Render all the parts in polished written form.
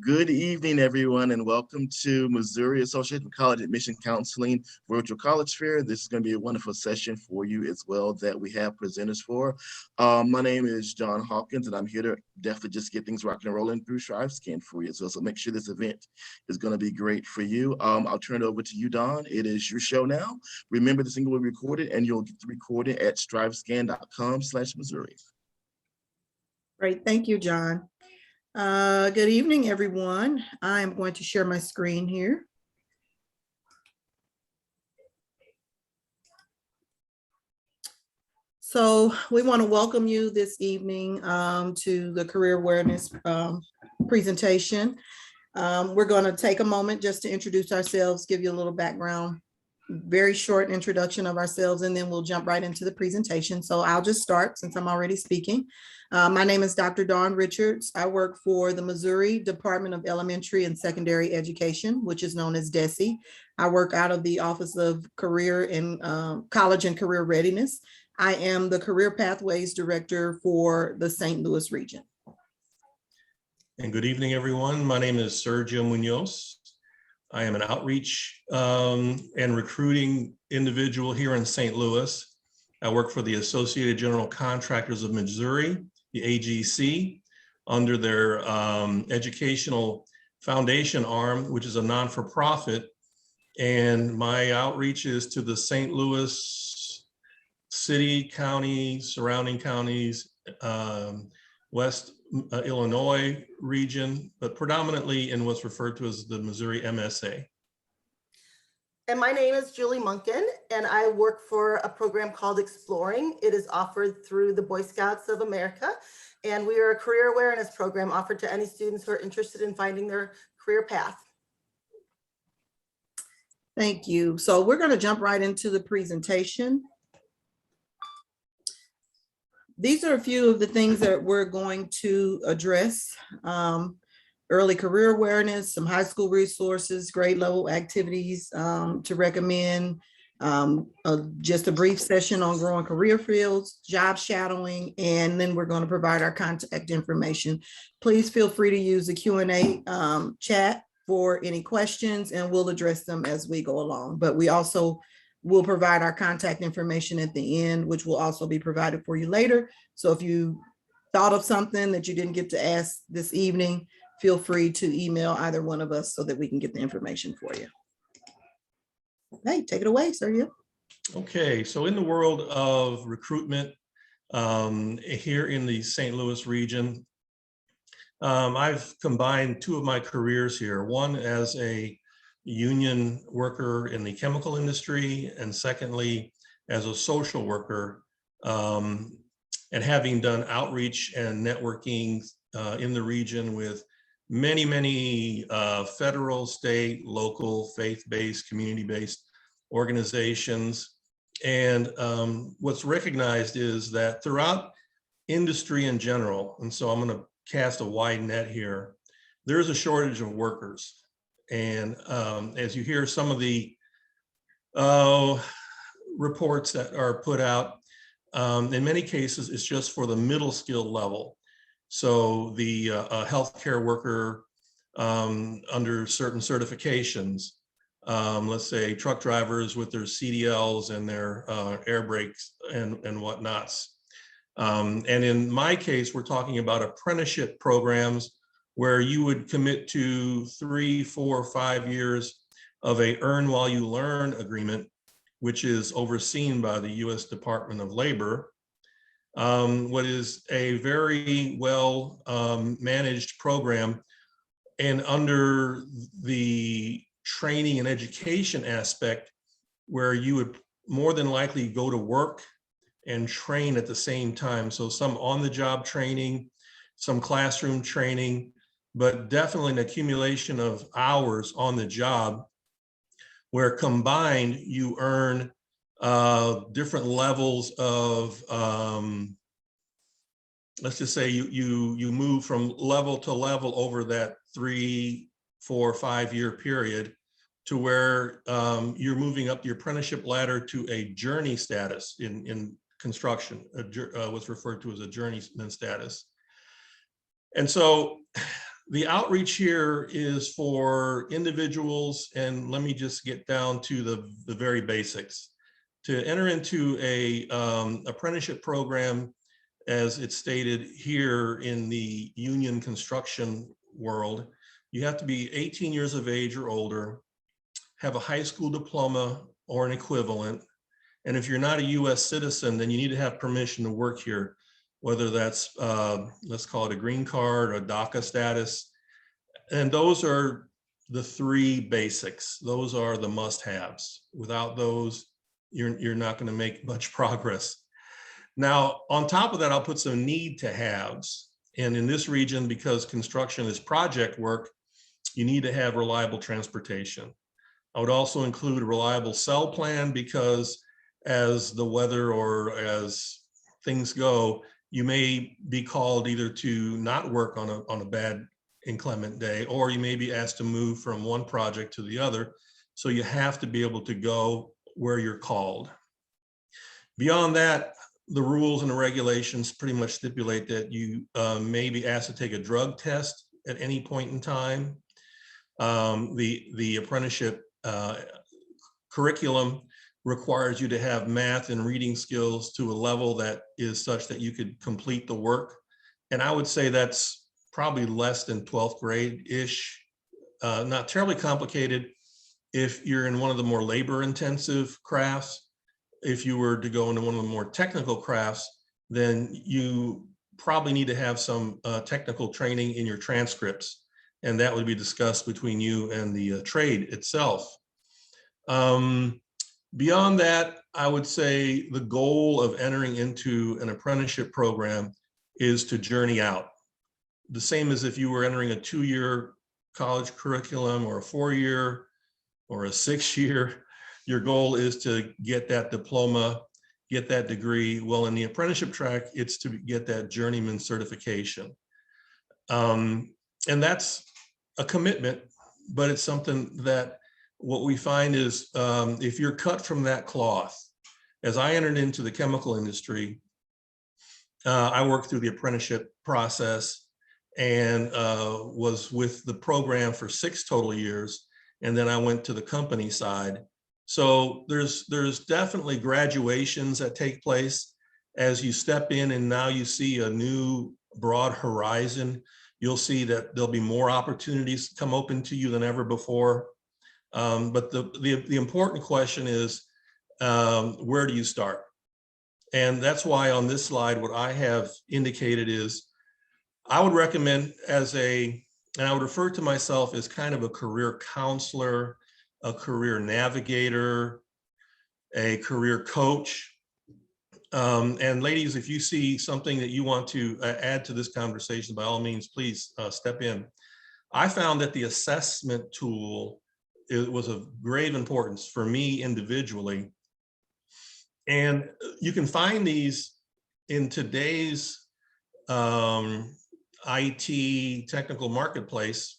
Good evening, everyone, and welcome to Missouri Association of College Admission Counseling Virtual College Fair. This is going to be a wonderful session for you as well that we have presenters for. My name is John Hawkins, and I'm here to definitely just get things rocking and rolling through StriveScan for you as well. So make sure this event is going to be great for you. I'll turn it over to you, Don. It is your show now. Remember, the single will be recorded, and you'll get the recording at strivescan.com/Missouri. Great, thank you, John. Good evening, everyone. I am going to share my screen here. So we want to welcome you this evening to the Career Awareness presentation. We're going to take a moment just to introduce ourselves, give you a little background, very short introduction of ourselves, and then we'll jump right into the presentation. So I'll just start since I'm already speaking. My name is Dr. Dawn Richards. I work for the Missouri Department of Elementary and Secondary Education, which is known as DESE. I work out of the Office of Career and College and Career Readiness. I am the Career Pathways Director for the St. Louis region. And good evening, everyone. My name is Sergio Munoz. I am an outreach and recruiting individual here in St. Louis. I work for the Associated General Contractors of Missouri, the AGC, under their educational foundation arm, which is a non-for-profit. And my outreach is to the St. Louis city, county, surrounding counties, West Illinois region, but predominantly in what's referred to as the Missouri MSA. And my name is Julie Munkin, and I work for a program called Exploring. It is offered through the Boy Scouts of America, and we are a career awareness program offered to any students who are interested in finding their career path. Thank you. So we're going to jump right into the presentation. These are a few of the things that we're going to address. Early career awareness, some high school resources, grade level activities to recommend, just a brief session on growing career fields, job shadowing, and then we're going to provide our contact information. Please feel free to use the Q&A chat for any questions, and we'll address them as we go along. But we also will provide our contact information at the end, which will also be provided for you later. So if you thought of something that you didn't get to ask this evening, feel free to email either one of us so that we can get the information for you. Okay, take it away, Sergio. Okay, so in the world of recruitment here in the St. Louis region, I've combined two of my careers here, one as a union worker in the chemical industry, and secondly, as a social worker, and having done outreach and networking in the region with many federal, state, local, faith-based, community-based organizations. And what's recognized is that throughout industry in general, and so I'm going to cast a wide net here, there's a shortage of workers. And as you hear some of the reports that are put out, in many cases, it's just for the middle skill level. So the healthcare worker under certain certifications, let's say truck drivers with their CDLs and their air brakes and whatnots. And in my case, we're talking about apprenticeship programs where you would commit to 3, 4, 5 years of a earn while you learn agreement, which is overseen by the U.S. Department of Labor. What is a very well managed program, and under the training and education aspect, where you would more than likely go to work and train at the same time. So some on-the-job training, some classroom training, but definitely an accumulation of hours on the job, where combined you earn different levels of, let's just say you move from level to level over that 3, 4, 5 year period, to where you're moving up the apprenticeship ladder to a journey status in construction, what's referred to as a journeyman status. And so The outreach here is for individuals, and let me just get down to the very basics. To enter into a apprenticeship program, as it's stated here in the union construction world, you have to be 18 years of age or older, have a high school diploma or an equivalent. And if you're not a US citizen, then you need to have permission to work here, whether that's, let's call it a green card or a DACA status. And those are the three basics. Those are the must-haves. Without those, you're not going to make much progress. Now, on top of that, I'll put some need-to-haves. And in this region, because construction is project work, you need to have reliable transportation. I would also include a reliable cell plan, because as the weather or as things go, you may be called either to not work on a bad inclement day, or you may be asked to move from one project to the other. So you have to be able to go where you're called. Beyond that, the rules and the regulations pretty much stipulate that you may be asked to take a drug test at any point in time. The apprenticeship curriculum requires you to have math and reading skills to a level that is such that you could complete the work. And I would say that's probably less than 12th grade-ish, not terribly complicated if you're in one of the more labor-intensive crafts. If you were to go into one of the more technical crafts, then you probably need to have some technical training in your transcripts, and that would be discussed between you and the trade itself. Beyond that, I would say the goal of entering into an apprenticeship program is to journey out. The same as if you were entering a 2-year college curriculum or a 4-year or a 6-year, your goal is to get that diploma, get that degree. Well, in the apprenticeship track, it's to get that journeyman certification. And that's a commitment, but it's something that what we find is if you're cut from that cloth, as I entered into the chemical industry, I worked through the apprenticeship process and was with the program for 6 total years. And then I went to the company side. So there's definitely graduations that take place as you step in, and now you see a new broad horizon. You'll see that there'll be more opportunities come open to you than ever before. But the important question is, where do you start? And that's why on this slide, what I have indicated is, I would recommend and I would refer to myself as kind of a career counselor, a career navigator, a career coach. And ladies, if you see something that you want to add to this conversation, by all means, please step in. I found that the assessment tool, it was of grave importance for me individually. And you can find these in today's IT technical marketplace.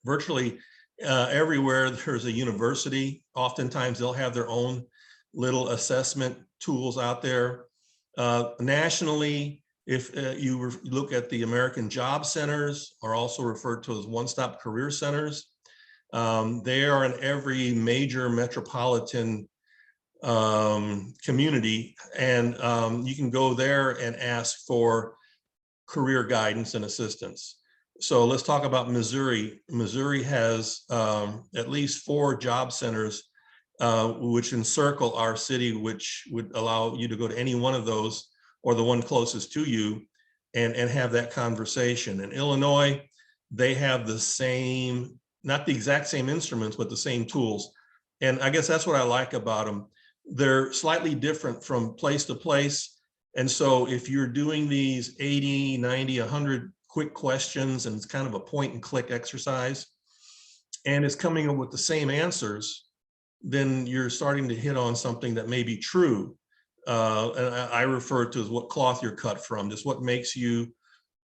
Virtually everywhere there's a university, oftentimes they'll have their own little assessment tools out there. Nationally, if you look at the American Job Centers, are also referred to as one-stop career centers. They are in every major metropolitan community, and you can go there and ask for career guidance and assistance. So let's talk about Missouri. Missouri has at least 4 job centers which encircle our city, which would allow you to go to any one of those or the one closest to you and have that conversation. In Illinois, they have the same, not the exact same instruments, but the same tools. And I guess that's what I like about them. They're slightly different from place to place. And so if you're doing these 80, 90, 100 quick questions, and it's kind of a point and click exercise, and it's coming up with the same answers, then you're starting to hit on something that may be true. And I refer to as what cloth you're cut from, just what makes you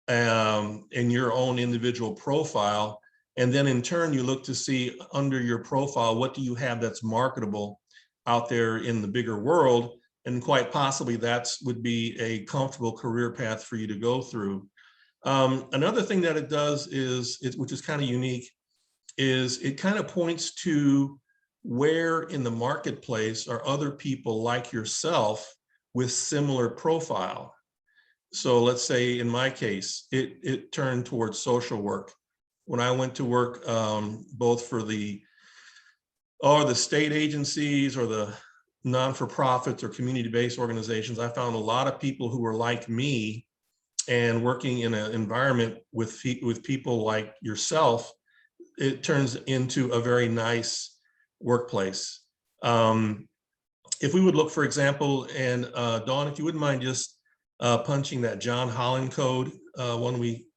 in your own individual profile. And then in turn, you look to see under your profile, what do you have that's marketable out there in the bigger world? And quite possibly that would be a comfortable career path for you to go through. Another thing that it does is, which is kind of unique, is it kind of points to where in the marketplace are other people like yourself with similar profile. So let's say in my case, it turned towards social work. When I went to work both for the state agencies or the non-for-profits or community-based organizations, I found a lot of people who were like me and working in an environment with people like yourself. It turns into a very nice workplace. If we would look, for example, and Dawn, if you wouldn't mind just punching that John Holland code, one we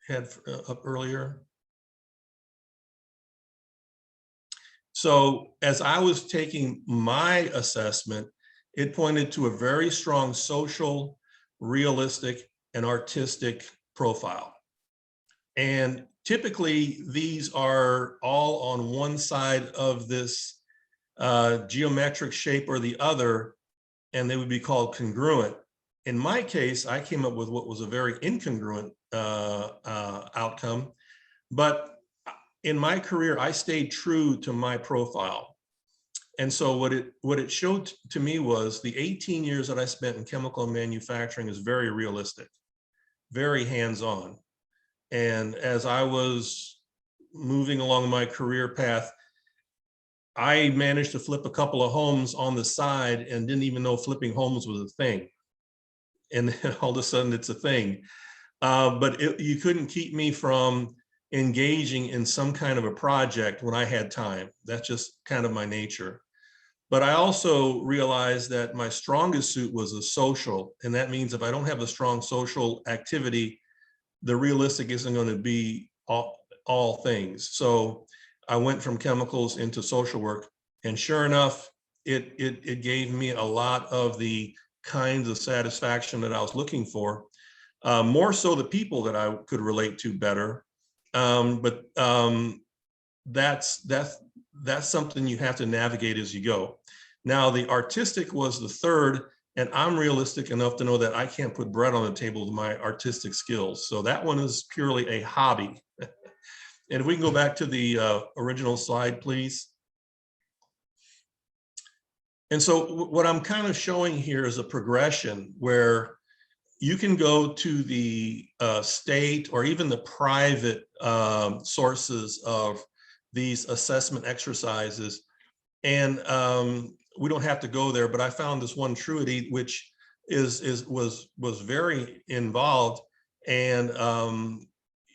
had up earlier. So as I was taking my assessment, it pointed to a very strong social, realistic, and artistic profile. And typically these are all on one side of this geometric shape or the other, and they would be called congruent. In my case, I came up with what was a very incongruent outcome, but in my career, I stayed true to my profile. And so what it showed to me was the 18 years that I spent in chemical manufacturing is very realistic, very hands-on. And as I was moving along my career path, I managed to flip a couple of homes on the side and didn't even know flipping homes was a thing. And then all of a sudden it's a thing. But you couldn't keep me from engaging in some kind of a project when I had time. That's just kind of my nature. But I also realized that my strongest suit was a social. And that means if I don't have a strong social activity, the realistic isn't going to be all things. So I went from chemicals into social work. And sure enough, it gave me a lot of the kinds of satisfaction that I was looking for. More so the people that I could relate to better. But that's something you have to navigate as you go. Now, the artistic was the third, and I'm realistic enough to know that I can't put bread on the table with my artistic skills. So that one is purely a hobby. And if we can go back to the original slide, please. And so what I'm kind of showing here is a progression where you can go to the state or even the private sources of these assessment exercises. And we don't have to go there, but I found this one truity, which was very involved. And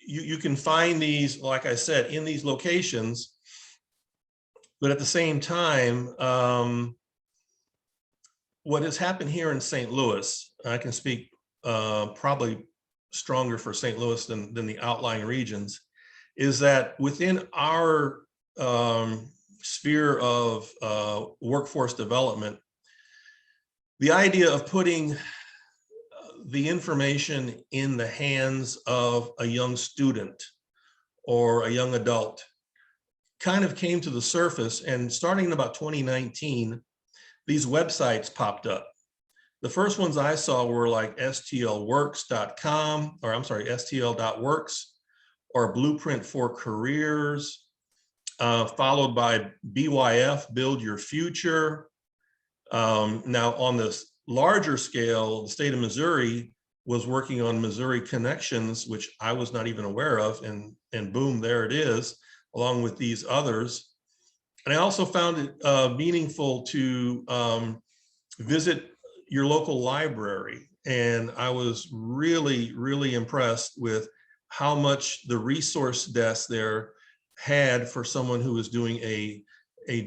you can find these, like I said, in these locations, but at the same time, what has happened here in St. Louis, I can speak probably stronger for St. Louis than the outlying regions, is that within our sphere of workforce development, the idea of putting the information in the hands of a young student or a young adult kind of came to the surface. And starting in about 2019, these websites popped up. The first ones I saw were like stlworks.com, or I'm sorry, stl.works, or Blueprint for Careers, followed by BYF, Build Your Future. Now on this larger scale, the state of Missouri was working on Missouri Connections, which I was not even aware of, and boom, there it is, along with these others. And I also found it meaningful to visit your local library. And I was really, really impressed with how much the resource desk there had for someone who was doing a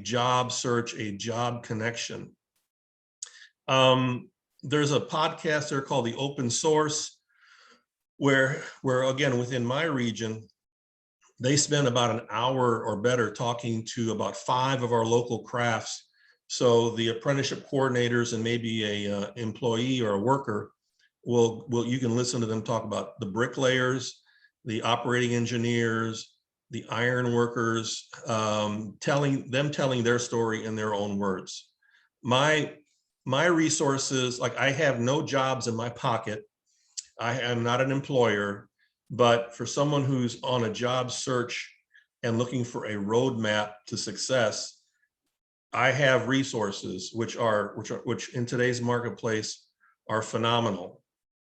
job search, a job connection. There's a podcast there called The Open Source, where again, within my region, they spend about an hour or better talking to about 5 of our local crafts. So the apprenticeship coordinators and maybe a employee or a worker you can listen to them talk about the bricklayers, the operating engineers, the iron workers, telling their story in their own words. My resources, like I have no jobs in my pocket. I am not an employer, but for someone who's on a job search and looking for a roadmap to success, I have resources which in today's marketplace are phenomenal.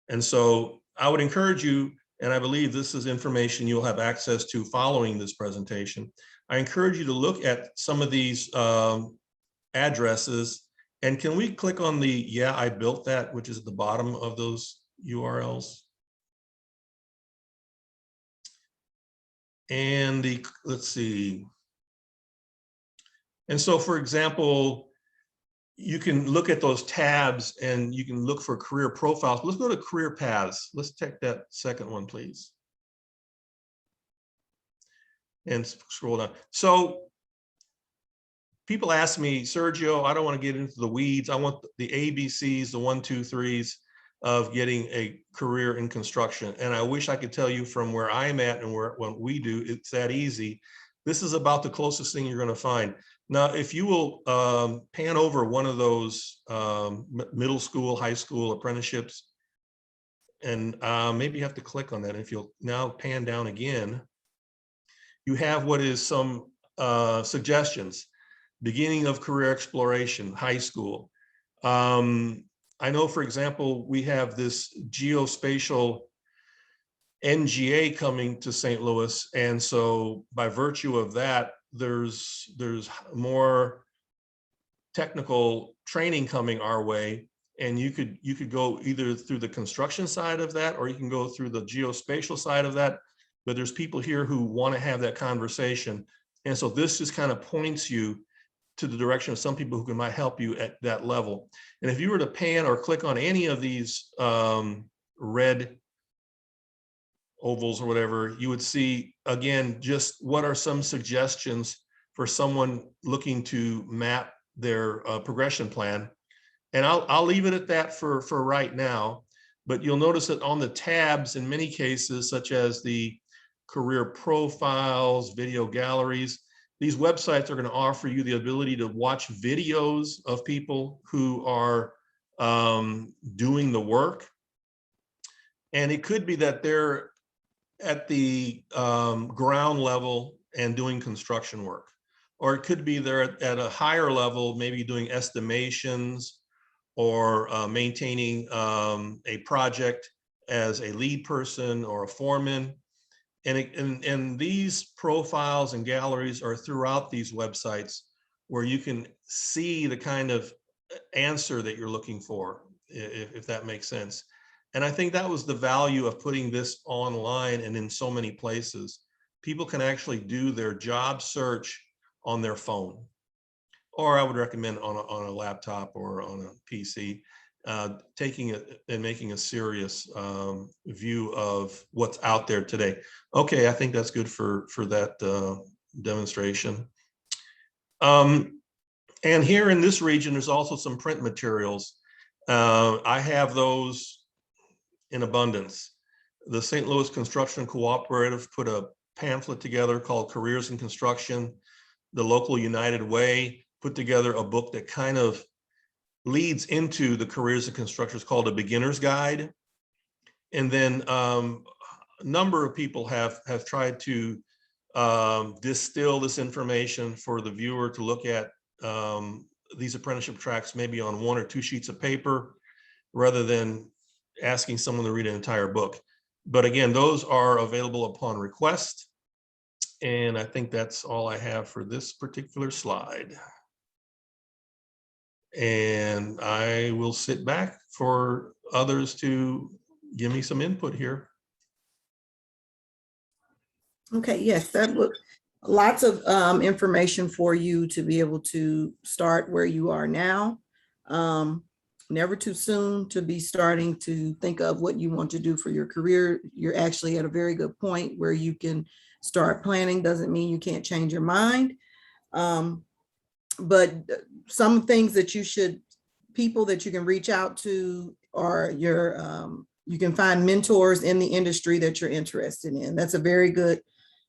And so I would encourage you, and I believe this is information you'll have access to following this presentation. I encourage you to look at some of these addresses. And can we click on the "Yeah, I built that," which is at the bottom of those URLs? And let's see. And so, for example, you can look at those tabs and you can look for career profiles. Let's go to career paths. Let's check that second one, please. And scroll down. So people ask me, Sergio, I don't want to get into the weeds. I want the ABCs, the 1, 2, 3s of getting a career in construction. And I wish I could tell you from where I'm at and what we do, it's that easy. This is about the closest thing you're going to find. Now, if you will pan over one of those middle school, high school apprenticeships, and maybe you have to click on that. If you'll now pan down again, you have what is some suggestions. Beginning of career exploration, high school. I know, for example, we have this geospatial NGA coming to St. Louis. And so by virtue of that, there's more technical training coming our way. And you could go either through the construction side of that, or you can go through the geospatial side of that. But there's people here who want to have that conversation. And so this just kind of points you to the direction of some people who might help you at that level. And if you were to pan or click on any of these red ovals or whatever, you would see, again, just what are some suggestions for someone looking to map their progression plan. And I'll leave it at that for right now, but you'll notice that on the tabs, in many cases, such as the career profiles, video galleries, these websites are going to offer you the ability to watch videos of people who are doing the work. And it could be that they're at the ground level and doing construction work. Or it could be they're at a higher level, maybe doing estimations or maintaining a project as a lead person or a foreman. And these profiles and galleries are throughout these websites where you can see the kind of answer that you're looking for, if that makes sense. And I think that was the value of putting this online and in so many places. People can actually do their job search on their phone, or I would recommend on a laptop or on a PC. Taking it and making a serious view of what's out there today. Okay, I think that's good for that demonstration. And here in this region, there's also some print materials. I have those in abundance. The St. Louis Construction Cooperative put a pamphlet together called Careers in Construction. The local United Way put together a book that kind of leads into the careers of constructors called A Beginner's Guide. And then a number of people have tried to distill this information for the viewer to look at these apprenticeship tracks maybe on 1 or 2 sheets of paper, rather than asking someone to read an entire book. But again, those are available upon request. And I think that's all I have for this particular slide. And I will sit back for others to give me some input here. Okay, yes, that would lots of information for you to be able to start where you are now. Never too soon to be starting to think of what you want to do for your career. You're actually at a very good point where you can start planning. Doesn't mean you can't change your mind. But some things that people that you can reach out to are you can find mentors in the industry that you're interested in. That's a very good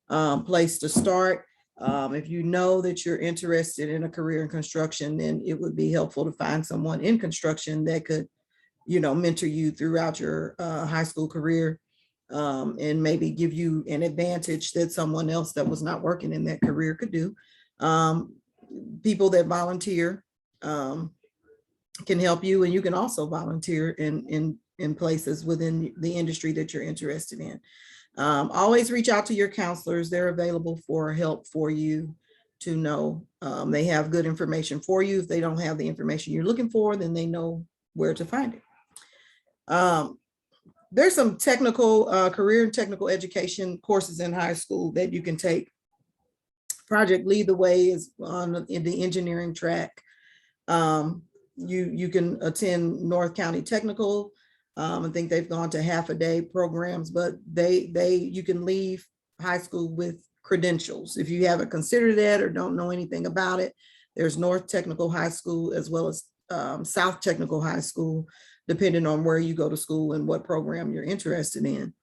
place to start. If you know that you're interested in a career in construction, then it would be helpful to find someone in construction that could mentor you throughout your high school career, and maybe give you an advantage that someone else that was not working in that career could do. People that volunteer can help you, and you can also volunteer in places within the industry that you're interested in. Always reach out to your counselors. They're available for help for you to know. They have good information for you. If they don't have the information you're looking for, then they know where to find it. There's some technical career and technical education courses in high school that you can take. Project Lead the Way is in the engineering track. You can attend North County Technical. I think they've gone to half-a-day programs, but you can leave high school with credentials. If you haven't considered that or don't know anything about it, there's North Technical High School as well as South Technical High School, depending on where you go to school and what program you're interested in,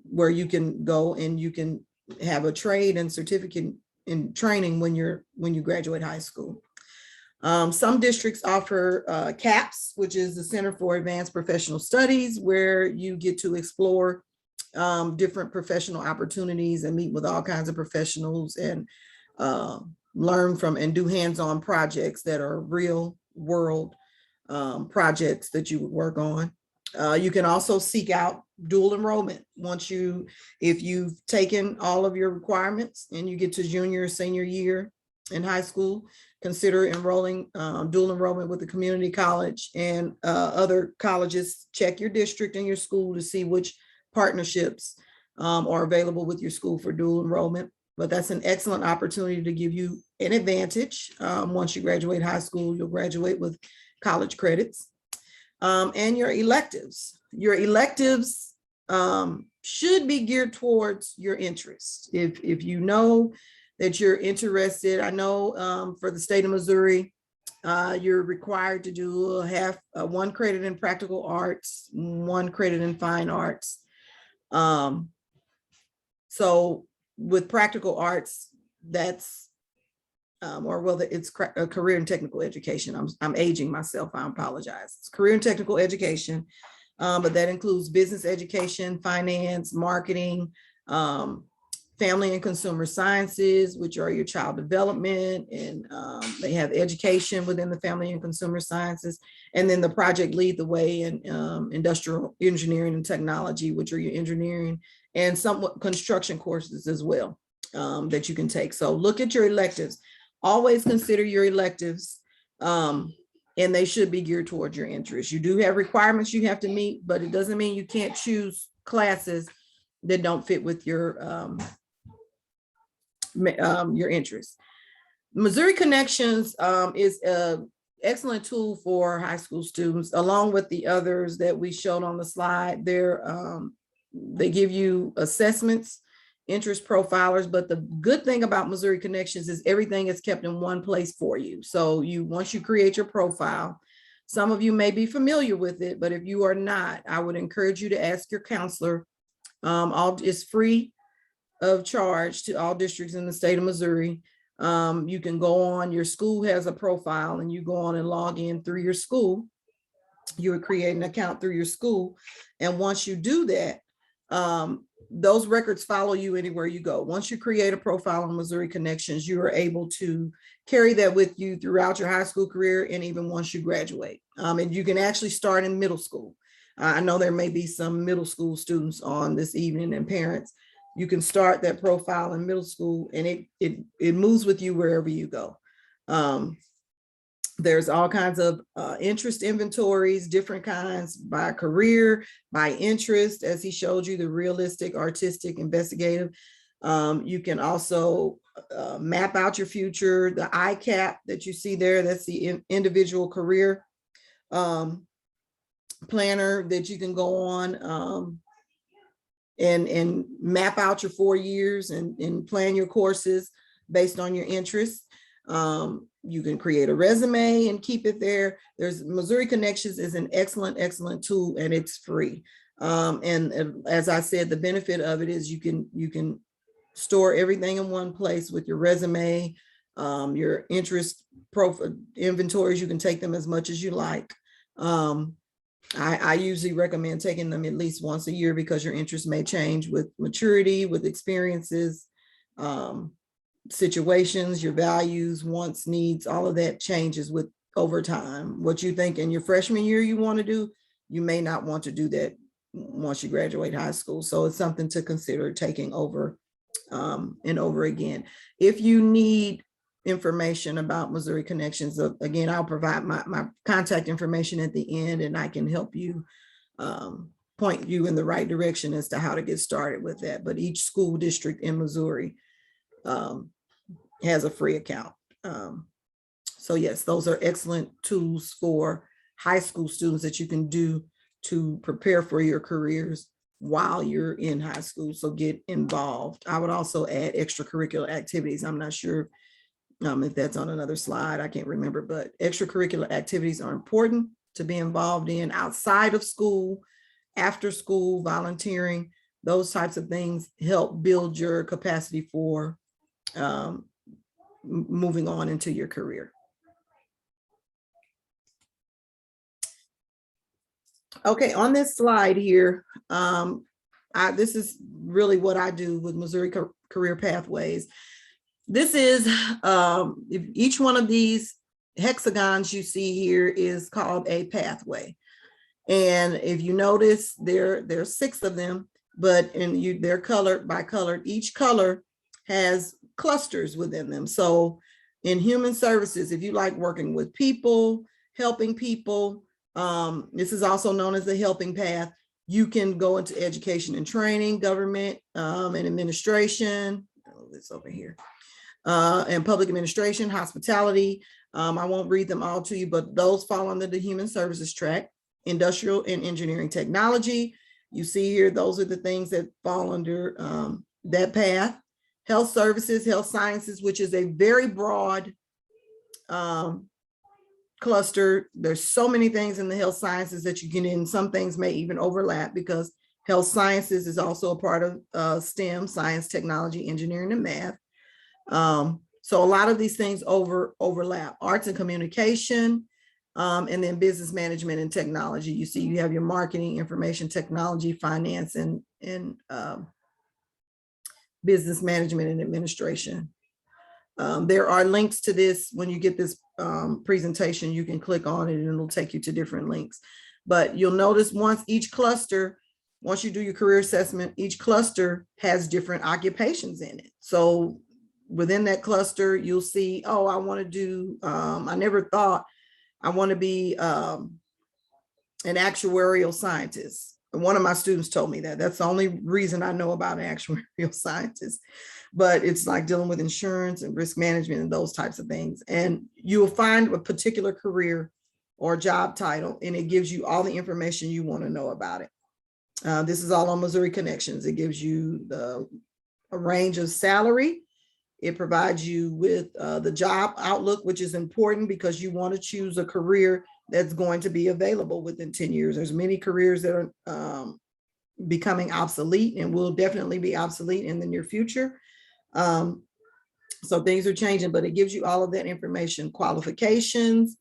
where you can go and you can have a trade and certificate in training when you graduate high school. Some districts offer CAPS, which is the Center for Advanced Professional Studies, where you get to explore different professional opportunities and meet with all kinds of professionals and learn from and do hands-on projects that are real world projects that you would work on. You can also seek out dual enrollment. If you've taken all of your requirements and you get to junior or senior year in high school, consider enrolling dual enrollment with the community college and other colleges. Check your district and your school to see which partnerships are available with your school for dual enrollment. But that's an excellent opportunity to give you an advantage. Once you graduate high school, you'll graduate with college credits. And your electives. Your electives should be geared towards your interests. If you know that you're interested, I know for the state of Missouri, you're required to do 1 credit in practical arts, 1 credit in fine arts. So with practical arts, that's it's a career in technical education. I'm aging myself, I apologize. It's career in technical education, but that includes business education, finance, marketing, family and consumer sciences, which are your child development, and they have education within the family and consumer sciences, and then the Project Lead the Way and industrial engineering and technology, which are your engineering and somewhat construction courses as well that you can take. So look at your electives. Always consider your electives, and they should be geared towards your interests. You do have requirements you have to meet, but it doesn't mean you can't choose classes that don't fit with your interests. Missouri Connections is an excellent tool for high school students, along with the others that we showed on the slide. They give you assessments, interest profilers, but the good thing about Missouri Connections is everything is kept in one place for you. So once you create your profile, some of you may be familiar with it, but if you are not, I would encourage you to ask your counselor. It's free of charge to all districts in the state of Missouri. You can go on, your school has a profile, and you go on and log in through your school. You would create an account through your school. And once you do that, those records follow you anywhere you go. Once you create a profile on Missouri Connections, you are able to carry that with you throughout your high school career and even once you graduate. And you can actually start in middle school. I know there may be some middle school students on this evening and parents. You can start that profile in middle school, and it moves with you wherever you go. There's all kinds of interest inventories, different kinds by career, by interest, as he showed you, the realistic, artistic, investigative. You can also map out your future. The ICAP that you see there, that's the individual career planner that you can go on and map out your 4 years and plan your courses based on your interests. You can create a resume and keep it there. Missouri Connections is an excellent tool, and it's free. And as I said, the benefit of it is you can store everything in one place with your resume, your interest profile inventories. You can take them as much as you like. I usually recommend taking them at least once a year because your interests may change with maturity, with experiences, situations, your values, wants, needs, all of that changes with over time. What you think in your freshman year you want to do, you may not want to do that once you graduate high school. So it's something to consider taking over and over again. If you need information about Missouri Connections, again, I'll provide my contact information at the end, and I can help you point you in the right direction as to how to get started with that. But each school district in Missouri has a free account. So yes, those are excellent tools for high school students that you can do to prepare for your careers while you're in high school. So get involved. I would also add extracurricular activities. I'm not sure if that's on another slide, I can't remember, but extracurricular activities are important to be involved in outside of school, after school, volunteering. Those types of things help build your capacity for moving on into your career. Okay, on this slide here, this is really what I do with Missouri Career Pathways. This is, if each one of these hexagons you see here is called a pathway. And if you notice, there's 6 of them, but they're colored by color. Each color has clusters within them. So in human services, if you like working with people, helping people, this is also known as the helping path. You can go into education and training, government and administration. This over here. And public administration, hospitality. I won't read them all to you, but those fall under the human services track. Industrial and engineering technology. You see here, those are the things that fall under that path. Health services, health sciences, which is a very broad cluster. There's so many things in the health sciences that you can, and some things may even overlap because health sciences is also a part of STEM, science, technology, engineering, and math. So a lot of these things overlap. Arts and communication, and then business management and technology. You see, you have your marketing, information technology, finance, and business management and administration. There are links to this. When you get this presentation, you can click on it and it'll take you to different links. But you'll notice once you do your career assessment, each cluster has different occupations in it. So within that cluster, you'll see, oh, I want to do, I never thought I want to be an actuarial scientist. One of my students told me that. That's the only reason I know about an actuarial scientist. But it's like dealing with insurance and risk management and those types of things. And you will find a particular career or job title, and it gives you all the information you want to know about it. This is all on Missouri Connections. It gives you a range of salary. It provides you with the job outlook, which is important because you want to choose a career that's going to be available within 10 years. There's many careers that are becoming obsolete and will definitely be obsolete in the near future. So things are changing, but it gives you all of that information, qualifications,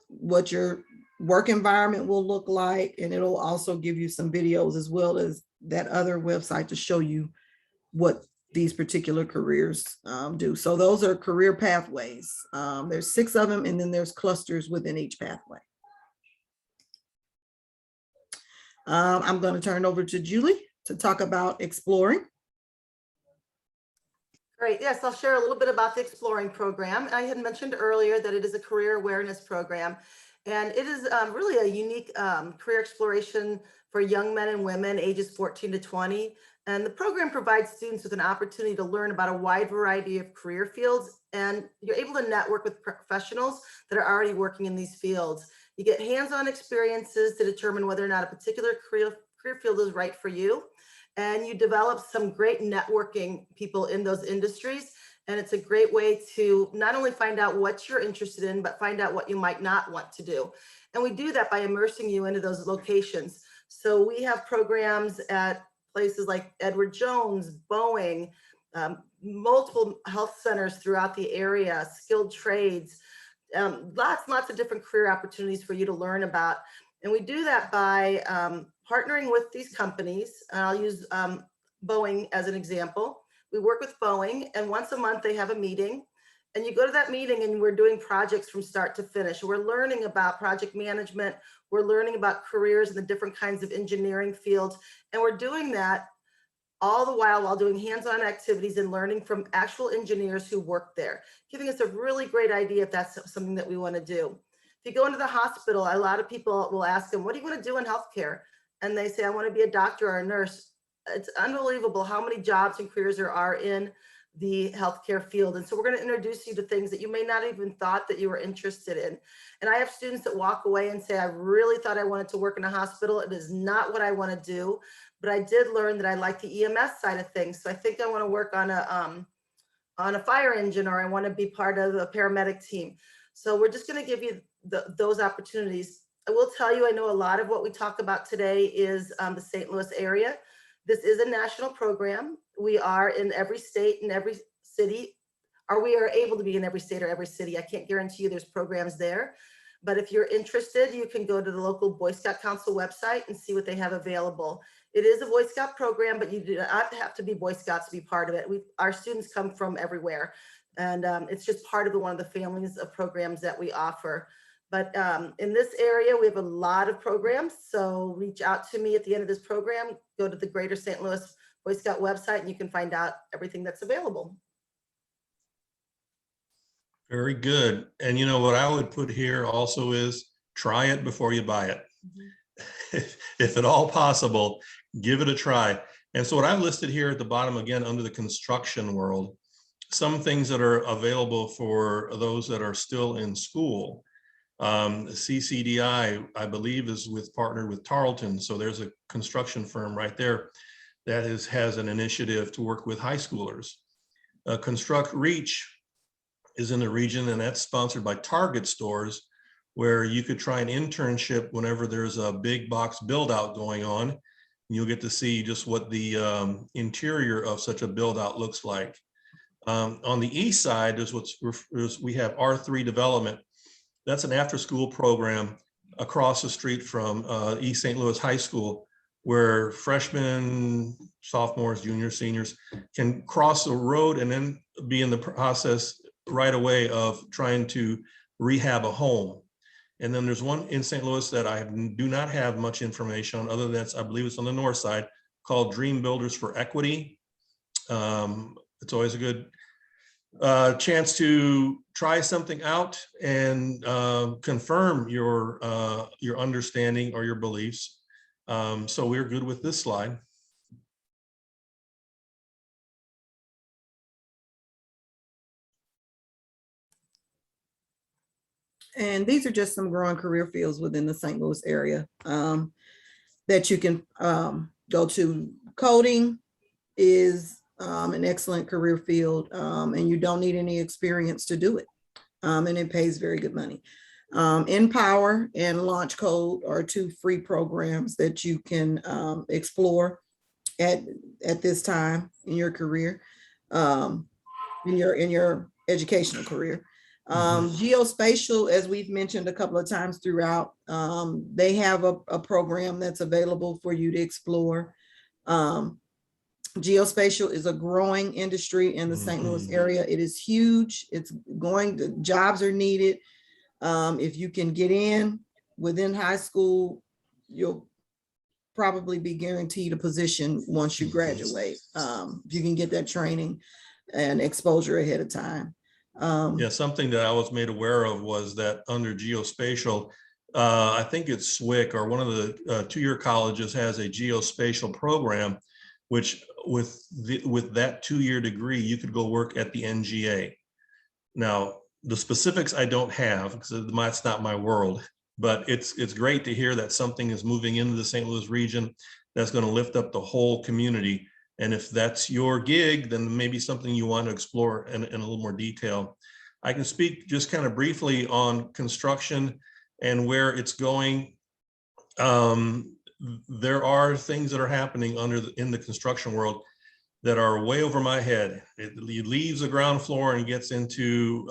what your work environment will look like, and it'll also give you some videos as well as that other website to show you what these particular careers do. So those are career pathways. There's 6 of them, and then there's clusters within each pathway. I'm going to turn it over to Julie to talk about exploring. Great. Yes, I'll share a little bit about the Exploring program. I had mentioned earlier that it is a career awareness program, and it is really a unique career exploration for young men and women ages 14 to 20. And the program provides students with an opportunity to learn about a wide variety of career fields, and you're able to network with professionals that are already working in these fields. You get hands-on experiences to determine whether or not a particular career field is right for you. And you develop some great networking people in those industries. And it's a great way to not only find out what you're interested in, but find out what you might not want to do. And we do that by immersing you into those locations. So we have programs at places like Edward Jones, Boeing, multiple health centers throughout the area, skilled trades, lots of different career opportunities for you to learn about. And we do that by partnering with these companies. I'll use Boeing as an example. We work with Boeing, and once a month they have a meeting. And you go to that meeting and we're doing projects from start to finish. We're learning about project management. We're learning about careers in the different kinds of engineering fields. And we're doing that all the while doing hands-on activities and learning from actual engineers who work there, giving us a really great idea if that's something that we want to do. If you go into the hospital, a lot of people will ask them, what do you want to do in healthcare? And they say, I want to be a doctor or a nurse. It's unbelievable how many jobs and careers there are in the healthcare field. And so we're going to introduce you to things that you may not even thought that you were interested in. And I have students that walk away and say, I really thought I wanted to work in a hospital. It is not what I want to do, but I did learn that I like the EMS side of things. So I think I want to work on a fire engine, or I want to be part of a paramedic team. So we're just going to give you those opportunities. I will tell you, I know a lot of what we talk about today is the St. Louis area. This is a national program. We are in every state and every city, or we are able to be in every state or every city. I can't guarantee you there's programs there, but if you're interested, you can go to the local Boy Scout Council website and see what they have available. It is a Boy Scout program, but you do not have to be Boy Scouts to be part of it. Our students come from everywhere, and it's just part of one of the families of programs that we offer. But in this area, we have a lot of programs. So reach out to me at the end of this program, go to the Greater St. Louis Boy Scout website, and you can find out everything that's available. Very good. And you know what I would put here also is try it before you buy it. Mm-hmm. If at all possible, give it a try. And so what I've listed here at the bottom, again, under the construction world, some things that are available for those that are still in school. CCDI, I believe, is partnered with Tarleton. So there's a construction firm right there that has an initiative to work with high schoolers. Construct Reach is in the region, and that's sponsored by Target stores, where you could try an internship whenever there's a big box build out going on. You'll get to see just what the interior of such a build out looks like. On the east side is we have R3 Development. That's an after-school program across the street from East St. Louis High School, where freshmen, sophomores, juniors, seniors can cross the road and then be in the process right away of trying to rehab a home. And then there's one in St. Louis that I do not have much information on, other than I believe it's on the north side, called Dream Builders for Equity. It's always a good chance to try something out and confirm your understanding or your beliefs. So we're good with this slide. And these are just some growing career fields within the St. Louis area that you can go to. Coding is an excellent career field, and you don't need any experience to do it. And it pays very good money. Empower and Launch Code are two free programs that you can explore at this time in your career, in your educational career. Geospatial, as we've mentioned a couple of times throughout, they have a program that's available for you to explore. Geospatial is a growing industry in the St. Louis area. It is huge. It's the jobs are needed. If you can get in within high school, you'll probably be guaranteed a position once you graduate. If you can get that training and exposure ahead of time. Yeah, something that I was made aware of was that under geospatial, I think it's SWIC, or one of the two-year colleges has a geospatial program, which with that 2-year degree, you could go work at the NGA. Now, the specifics I don't have, because it's not my world, but it's great to hear that something is moving into the St. Louis region that's going to lift up the whole community. And if that's your gig, then maybe something you want to explore in a little more detail. I can speak just kind of briefly on construction and where it's going. There are things that are happening in the construction world that are way over my head. It leaves the ground floor and gets into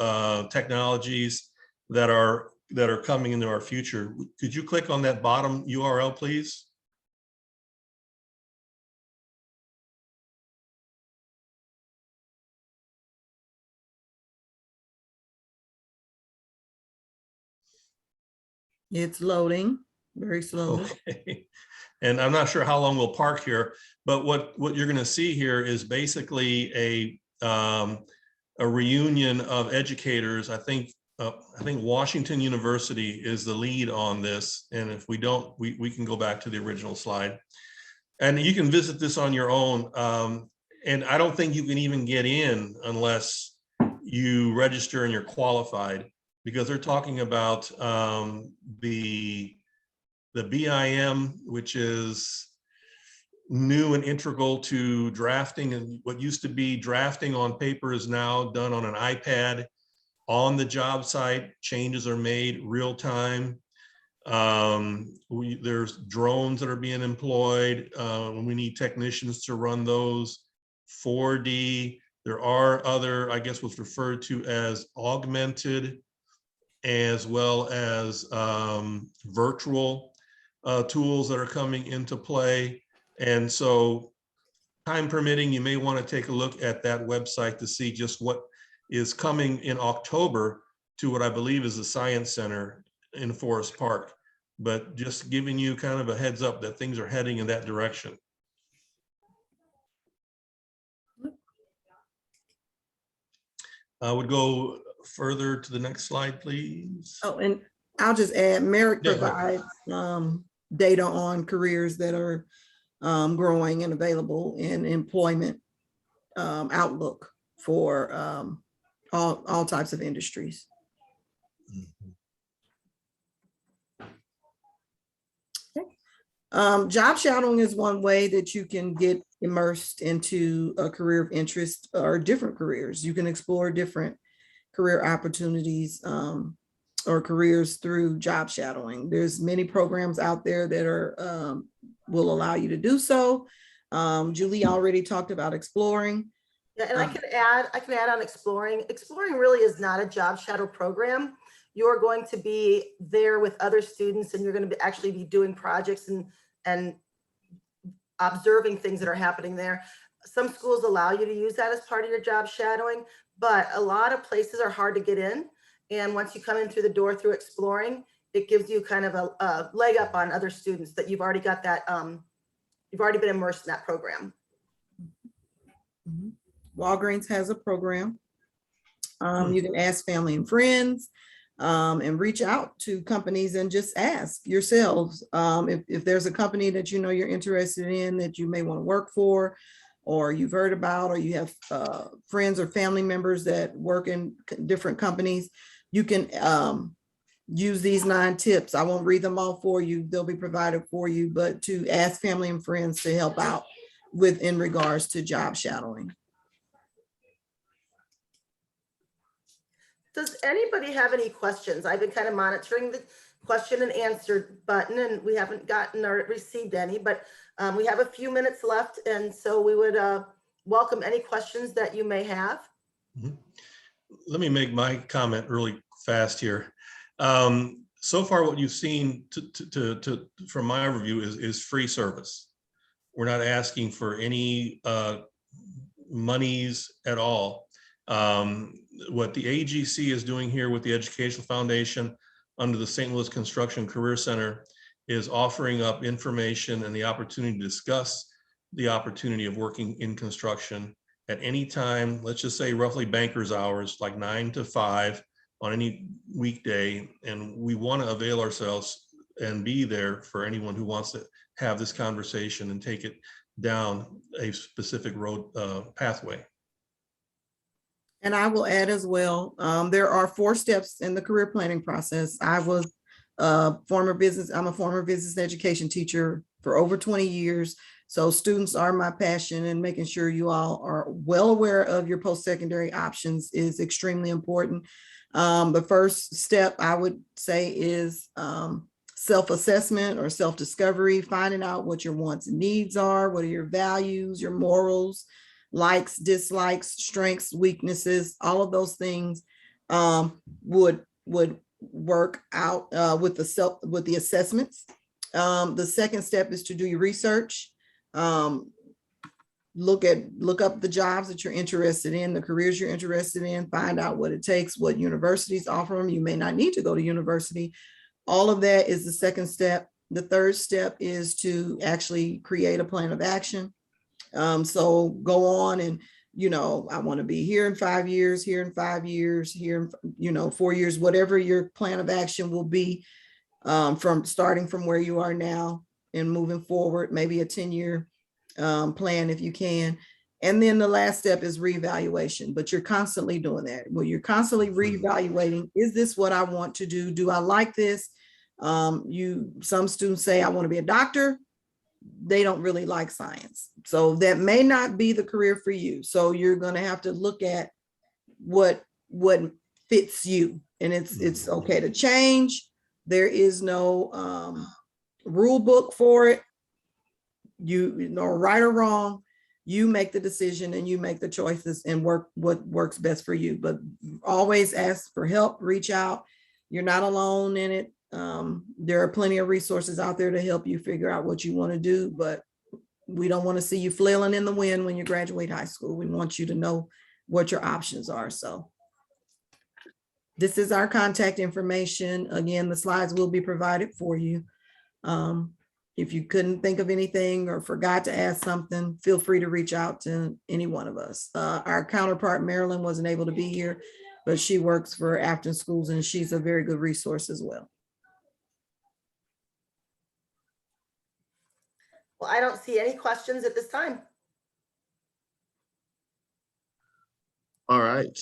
technologies that are coming into our future. Could you click on that bottom URL, please? It's loading very slowly. Okay. And I'm not sure how long we'll park here, but what you're going to see here is basically a reunion of educators. I think Washington University is the lead on this. And if we don't, we can go back to the original slide. And you can visit this on your own. And I don't think you can even get in unless you register and you're qualified, because they're talking about the BIM, which is new and integral to drafting, and what used to be drafting on paper is now done on an iPad on the job site. Changes are made real time. There's drones that are being employed. We need technicians to run those. 4D. There are other, I guess, what's referred to as augmented, as well as virtual tools that are coming into play. And so, time permitting, you may want to take a look at that website to see just what is coming in October to what I believe is the Science Center in Forest Park. But just giving you kind of a heads up that things are heading in that direction. I would go further to the next slide, please. Oh, and I'll just add, Merrick Yeah, provides data on careers that are growing and available in employment outlook for all types of industries. Job shadowing is one way that you can get immersed into a career of interest or different careers. You can explore different career opportunities or careers through job shadowing. There's many programs out there that are will allow you to do so. Julie already talked about exploring. Yeah, and I can add on exploring. Exploring really is not a job shadow program. You're going to be there with other students, and you're going to actually be doing projects and observing things that are happening there. Some schools allow you to use that as part of your job shadowing, but a lot of places are hard to get in. And once you come in through the door through exploring, it gives you kind of a leg up on other students that you've already got that, you've already been immersed in that program. Walgreens has a program. You can ask family and friends and reach out to companies and just ask yourselves if there's a company that you know you're interested in that you may want to work for, or you've heard about, or you have friends or family members that work in different companies. You can use these 9 tips. I won't read them all for you. They'll be provided for you, but to ask family and friends to help out with in regards to job shadowing. Does anybody have any questions? I've been kind of monitoring the question and answer button, and we haven't gotten or received any, but we have a few minutes left. And so we would welcome any questions that you may have. Let me make my comment really fast here. So far, what you've seen from my review is free service. We're not asking for any monies at all. What the AGC is doing here with the Educational Foundation under the St. Louis Construction Career Center is offering up information and the opportunity to discuss the opportunity of working in construction at any time, let's just say roughly banker's hours, like 9 to 5 on any weekday. And we want to avail ourselves and be there for anyone who wants to have this conversation and take it down a specific road pathway. And I will add as well, there are 4 steps in the career planning process. I'm a former business education teacher for over 20 years. So students are my passion, and making sure you all are well aware of your post-secondary options is extremely important. The first step I would say is self-assessment or self-discovery, finding out what your wants and needs are, what are your values, your morals, likes, dislikes, strengths, weaknesses. All of those things would work out with the assessments. The second step is to do your research. Look up the jobs that you're interested in, the careers you're interested in, find out what it takes, what universities offer them. You may not need to go to university. All of that is the second step. The third step is to actually create a plan of action. So go on and, I want to be here in 5 years, here in 5 years, here in, 4 years, whatever your plan of action will be, from starting from where you are now and moving forward, maybe a 10-year plan if you can. And then the last step is reevaluation, but you're constantly doing that. Well, you're constantly reevaluating. Is this what I want to do? Do I like this? Some students say, I want to be a doctor. They don't really like science. So that may not be the career for you. So you're going to have to look at what fits you. And it's okay to change. There is no rule book for it. You know, right or wrong, you make the decision and you make the choices and work what works best for you. But always ask for help, reach out. You're not alone in it. There are plenty of resources out there to help you figure out what you want to do, but we don't want to see you flailing in the wind when you graduate high school. We want you to know what your options are. So this is our contact information. Again, the slides will be provided for you. If you couldn't think of anything or forgot to ask something, feel free to reach out to any one of us. Our counterpart, Marilyn, wasn't able to be here, but she works for Afton Schools and she's a very good resource as well. Well, I don't see any questions at this time. All right.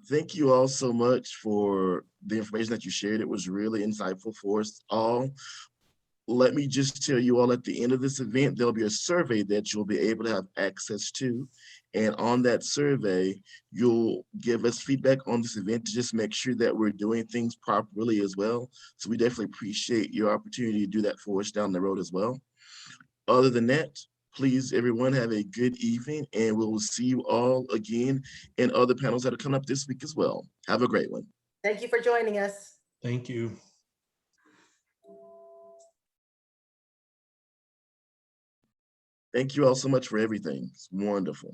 Thank you all so much for the information that you shared. It was really insightful for us all. Let me just tell you all, at the end of this event, there'll be a survey that you'll be able to have access to. And on that survey, you'll give us feedback on this event to just make sure that we're doing things properly as well. So we definitely appreciate your opportunity to do that for us down the road as well. Other than that, please, everyone, have a good evening, and we'll see you all again in other panels that are coming up this week as well. Have a great one. Thank you for joining us. Thank you. Thank you all so much for everything. It's wonderful.